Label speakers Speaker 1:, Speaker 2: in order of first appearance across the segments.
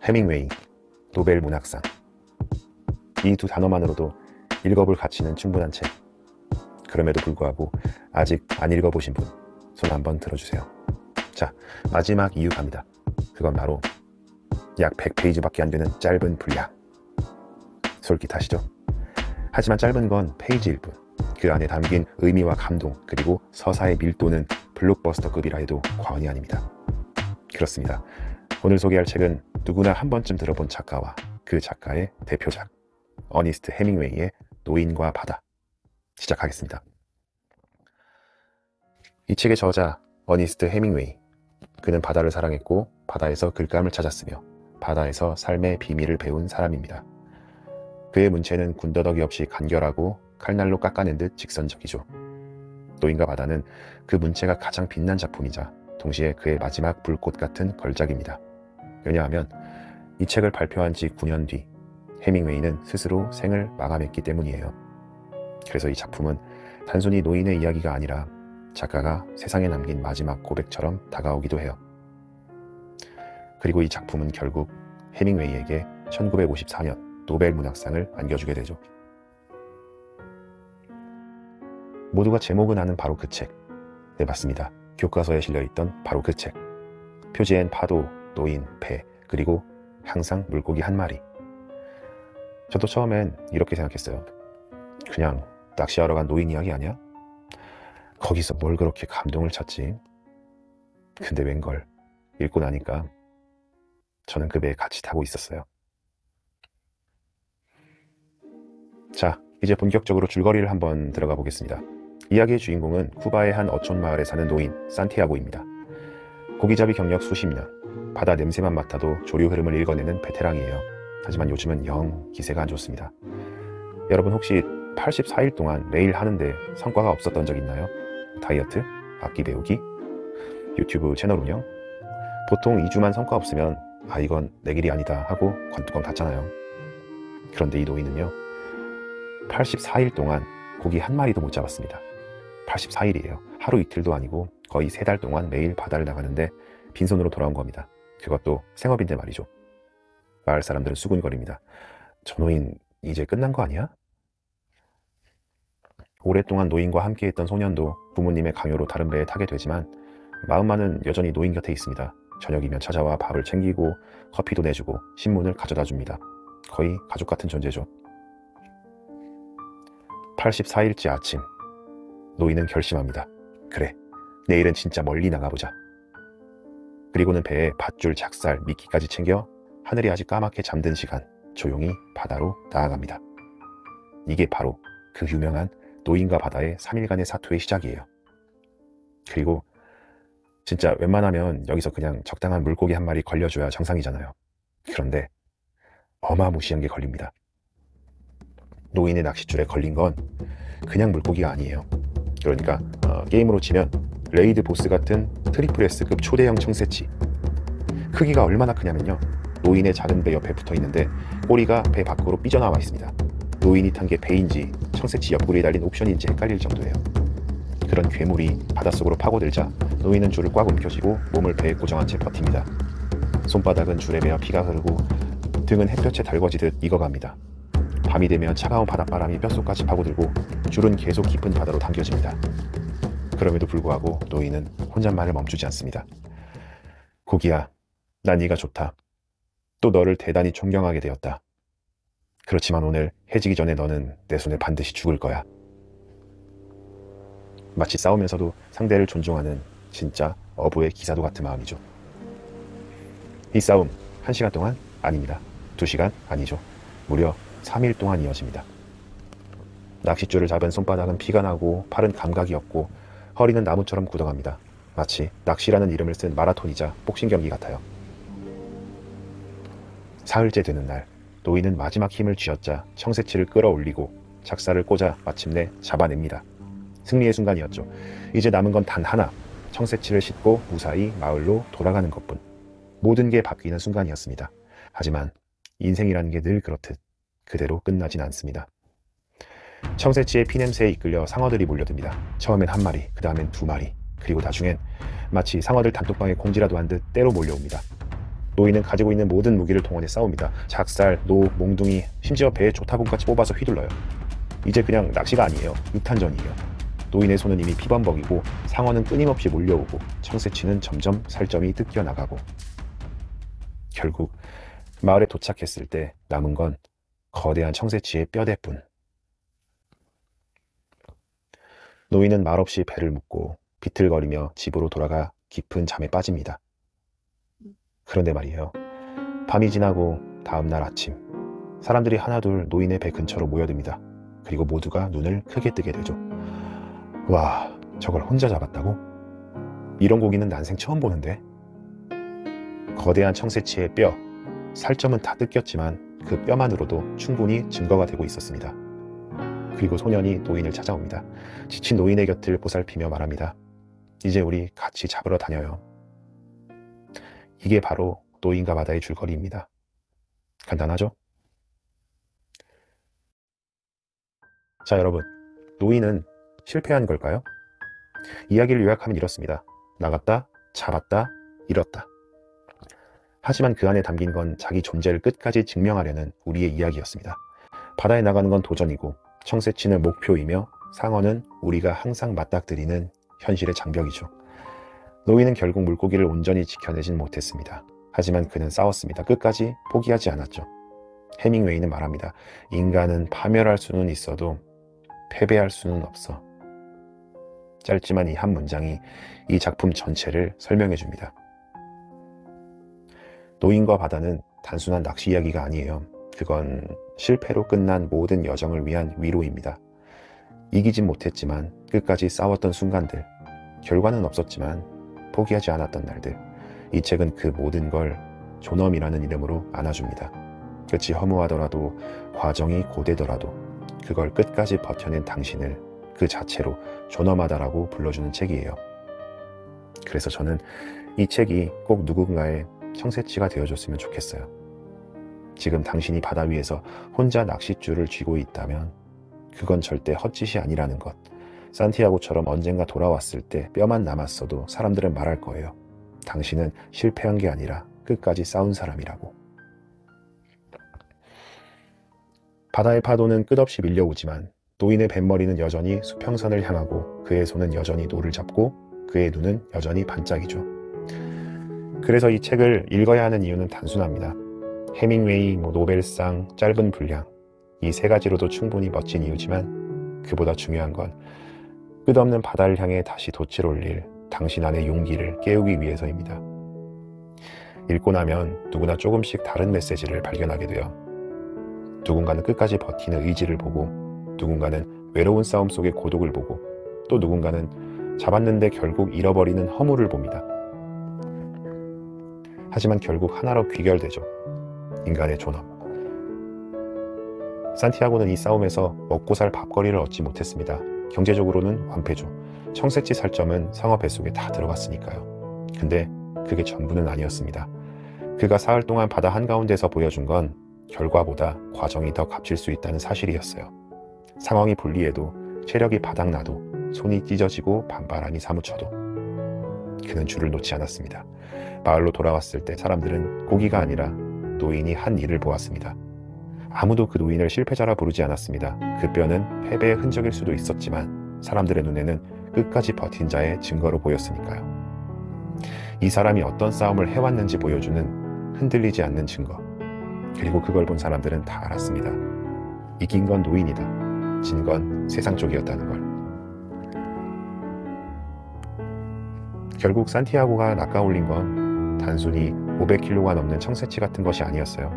Speaker 1: 해밍웨이, 노벨 문학상. 이 두 단어만으로도 읽어볼 가치는 충분한 책. 그럼에도 불구하고 아직 안 읽어보신 분, 손 한번 들어주세요. 자, 마지막 이유 갑니다. 그건 바로 약 100페이지밖에 안 되는 짧은 분량. 솔깃하시죠? 하지만 짧은 건 페이지일 뿐, 그 안에 담긴 의미와 감동, 그리고 서사의 밀도는 블록버스터급이라 해도 과언이 아닙니다. 그렇습니다. 오늘 소개할 책은 누구나 한 번쯤 들어본 작가와 그 작가의 대표작, 어니스트 해밍웨이의 노인과 바다. 시작하겠습니다. 이 책의 저자 어니스트 해밍웨이, 그는 바다를 사랑했고 바다에서 글감을 찾았으며 바다에서 삶의 비밀을 배운 사람입니다. 그의 문체는 군더더기 없이 간결하고 칼날로 깎아낸 듯 직선적이죠. 노인과 바다는 그 문체가 가장 빛난 작품이자 동시에 그의 마지막 불꽃 같은 걸작입니다. 왜냐하면 이 책을 발표한 지 9년 뒤 해밍웨이는 스스로 생을 마감했기 때문이에요. 그래서 이 작품은 단순히 노인의 이야기가 아니라 작가가 세상에 남긴 마지막 고백처럼 다가오기도 해요. 그리고 이 작품은 결국 해밍웨이에게 1954년 노벨 문학상을 안겨주게 되죠. 모두가 제목은 아는 바로 그 책. 네, 맞습니다. 교과서에 실려있던 바로 그 책. 표지엔 파도, 노인, 배, 그리고 항상 물고기 한 마리. 저도 처음엔 이렇게 생각했어요. 그냥 낚시하러 간 노인 이야기 아니야? 거기서 뭘 그렇게 감동을 찾지? 근데 웬걸, 읽고 나니까 저는 그 배에 같이 타고 있었어요. 자, 이제 본격적으로 줄거리를 한번 들어가 보겠습니다. 이야기의 주인공은 쿠바의 한 어촌 마을에 사는 노인 산티아고입니다. 고기잡이 경력 수십 년, 바다 냄새만 맡아도 조류 흐름을 읽어내는 베테랑이에요. 하지만 요즘은 영 기세가 안 좋습니다. 여러분 혹시 84일 동안 매일 하는데 성과가 없었던 적 있나요? 다이어트, 악기 배우기, 유튜브 채널 운영? 보통 2주만 성과 없으면 아, 이건 내 길이 아니다 하고 관뚜껑 닫잖아요. 그런데 이 노인은요, 84일 동안 고기 한 마리도 못 잡았습니다. 84일이에요. 하루 이틀도 아니고 거의 3달 동안 매일 바다를 나가는데 빈손으로 돌아온 겁니다. 그것도 생업인데 말이죠. 마을 사람들은 수군거립니다. 저 노인 이제 끝난 거 아니야? 오랫동안 노인과 함께했던 소년도 부모님의 강요로 다른 배에 타게 되지만 마음만은 여전히 노인 곁에 있습니다. 저녁이면 찾아와 밥을 챙기고 커피도 내주고 신문을 가져다 줍니다. 거의 가족 같은 존재죠. 84일째 아침, 노인은 결심합니다. 그래, 내일은 진짜 멀리 나가보자. 그리고는 배에 밧줄, 작살, 미끼까지 챙겨 하늘이 아직 까맣게 잠든 시간 조용히 바다로 나아갑니다. 이게 바로 그 유명한 노인과 바다의 3일간의 사투의 시작이에요. 그리고 진짜 웬만하면 여기서 그냥 적당한 물고기 한 마리 걸려줘야 정상이잖아요. 그런데 어마무시한 게 걸립니다. 노인의 낚싯줄에 걸린 건 그냥 물고기가 아니에요. 그러니까 게임으로 치면 레이드 보스 같은 트리플 S급 초대형 청새치. 크기가 얼마나 크냐면요, 노인의 작은 배 옆에 붙어 있는데 꼬리가 배 밖으로 삐져나와 있습니다. 노인이 탄 게 배인지 청새치 옆구리에 달린 옵션인지 헷갈릴 정도예요. 그런 괴물이 바닷속으로 파고들자 노인은 줄을 꽉 움켜쥐고 몸을 배에 고정한 채 버팁니다. 손바닥은 줄에 베어 피가 흐르고 등은 햇볕에 달궈지듯 익어갑니다. 밤이 되면 차가운 바닷바람이 뼛속까지 파고들고 줄은 계속 깊은 바다로 당겨집니다. 그럼에도 불구하고 노인은 혼잣말을 멈추지 않습니다. 고기야, 난 네가 좋다. 또 너를 대단히 존경하게 되었다. 그렇지만 오늘 해지기 전에 너는 내 손에 반드시 죽을 거야. 마치 싸우면서도 상대를 존중하는 진짜 어부의 기사도 같은 마음이죠. 이 싸움 1시간 동안? 아닙니다. 2시간? 아니죠. 무려 3일 동안 이어집니다. 낚싯줄을 잡은 손바닥은 피가 나고 팔은 감각이 없고 허리는 나무처럼 굳어갑니다. 마치 낚시라는 이름을 쓴 마라톤이자 복싱 경기 같아요. 사흘째 되는 날, 노인은 마지막 힘을 쥐어짜 청새치를 끌어올리고 작살을 꽂아 마침내 잡아냅니다. 승리의 순간이었죠. 이제 남은 건 단 하나, 청새치를 싣고 무사히 마을로 돌아가는 것뿐. 모든 게 바뀌는 순간이었습니다. 하지만 인생이라는 게 늘 그렇듯 그대로 끝나진 않습니다. 청새치의 피냄새에 이끌려 상어들이 몰려듭니다. 처음엔 한 마리, 그 다음엔 2마리, 그리고 나중엔 마치 상어들 단톡방에 공지라도 한 듯 때로 몰려옵니다. 노인은 가지고 있는 모든 무기를 동원해 싸웁니다. 작살, 노, 몽둥이, 심지어 배에 조타공까지 뽑아서 휘둘러요. 이제 그냥 낚시가 아니에요. 육탄전이에요. 노인의 손은 이미 피범벅이고 상어는 끊임없이 몰려오고 청새치는 점점 살점이 뜯겨 나가고 결국 마을에 도착했을 때 남은 건 거대한 청새치의 뼈대뿐. 노인은 말없이 배를 묶고 비틀거리며 집으로 돌아가 깊은 잠에 빠집니다. 그런데 말이에요. 밤이 지나고 다음날 아침, 사람들이 하나둘 노인의 배 근처로 모여듭니다. 그리고 모두가 눈을 크게 뜨게 되죠. 와, 저걸 혼자 잡았다고? 이런 고기는 난생 처음 보는데. 거대한 청새치의 뼈, 살점은 다 뜯겼지만 그 뼈만으로도 충분히 증거가 되고 있었습니다. 그리고 소년이 노인을 찾아옵니다. 지친 노인의 곁을 보살피며 말합니다. 이제 우리 같이 잡으러 다녀요. 이게 바로 노인과 바다의 줄거리입니다. 간단하죠? 자, 여러분, 노인은 실패한 걸까요? 이야기를 요약하면 이렇습니다. 나갔다, 잡았다, 잃었다. 하지만 그 안에 담긴 건 자기 존재를 끝까지 증명하려는 우리의 이야기였습니다. 바다에 나가는 건 도전이고 청새치는 목표이며 상어는 우리가 항상 맞닥뜨리는 현실의 장벽이죠. 노인은 결국 물고기를 온전히 지켜내진 못했습니다. 하지만 그는 싸웠습니다. 끝까지 포기하지 않았죠. 해밍웨이는 말합니다. 인간은 파멸할 수는 있어도 패배할 수는 없어. 짧지만 이 한 문장이 이 작품 전체를 설명해 줍니다. 노인과 바다는 단순한 낚시 이야기가 아니에요. 그건 실패로 끝난 모든 여정을 위한 위로입니다. 이기진 못했지만 끝까지 싸웠던 순간들, 결과는 없었지만 포기하지 않았던 날들, 이 책은 그 모든 걸 존엄이라는 이름으로 안아줍니다. 끝이 허무하더라도, 과정이 고되더라도 그걸 끝까지 버텨낸 당신을 그 자체로 존엄하다라고 불러주는 책이에요. 그래서 저는 이 책이 꼭 누군가의 청새치가 되어줬으면 좋겠어요. 지금 당신이 바다 위에서 혼자 낚싯줄을 쥐고 있다면 그건 절대 헛짓이 아니라는 것. 산티아고처럼 언젠가 돌아왔을 때 뼈만 남았어도 사람들은 말할 거예요. 당신은 실패한 게 아니라 끝까지 싸운 사람이라고. 바다의 파도는 끝없이 밀려오지만 노인의 뱃머리는 여전히 수평선을 향하고 그의 손은 여전히 노를 잡고 그의 눈은 여전히 반짝이죠. 그래서 이 책을 읽어야 하는 이유는 단순합니다. 해밍웨이, 노벨상, 짧은 분량, 이 세 가지로도 충분히 멋진 이유지만 그보다 중요한 건 끝없는 바다를 향해 다시 돛을 올릴 당신 안의 용기를 깨우기 위해서입니다. 읽고 나면 누구나 조금씩 다른 메시지를 발견하게 돼요. 누군가는 끝까지 버티는 의지를 보고, 누군가는 외로운 싸움 속의 고독을 보고, 또 누군가는 잡았는데 결국 잃어버리는 허물을 봅니다. 하지만 결국 하나로 귀결되죠. 인간의 존엄. 산티아고는 이 싸움에서 먹고 살 밥거리를 얻지 못했습니다. 경제적으로는 완패죠. 청새치 살점은 상어 뱃속에 다 들어갔으니까요. 근데 그게 전부는 아니었습니다. 그가 사흘 동안 바다 한가운데서 보여준 건 결과보다 과정이 더 값질 수 있다는 사실이었어요. 상황이 불리해도, 체력이 바닥나도, 손이 찢어지고 반바람이 사무쳐도 그는 줄을 놓지 않았습니다. 마을로 돌아왔을 때 사람들은 고기가 아니라 노인이 한 일을 보았습니다. 아무도 그 노인을 실패자라 부르지 않았습니다. 그 뼈는 패배의 흔적일 수도 있었지만 사람들의 눈에는 끝까지 버틴 자의 증거로 보였으니까요. 이 사람이 어떤 싸움을 해왔는지 보여주는 흔들리지 않는 증거. 그리고 그걸 본 사람들은 다 알았습니다. 이긴 건 노인이다. 진 건 세상 쪽이었다는 걸. 결국 산티아고가 낚아올린 건 단순히 500kg가 넘는 청새치 같은 것이 아니었어요.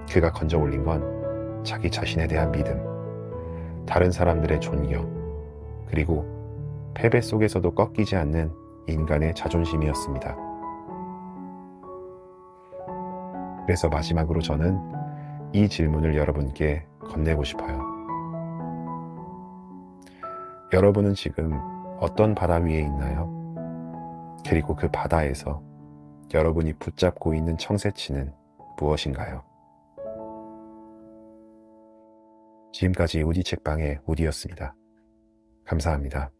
Speaker 1: 그가 건져 올린 건 자기 자신에 대한 믿음, 다른 사람들의 존경, 그리고 패배 속에서도 꺾이지 않는 인간의 자존심이었습니다. 그래서 마지막으로 저는 이 질문을 여러분께 건네고 싶어요. 여러분은 지금 어떤 바다 위에 있나요? 그리고 그 바다에서 여러분이 붙잡고 있는 청새치는 무엇인가요? 지금까지 우디 책방의 우디였습니다. 감사합니다.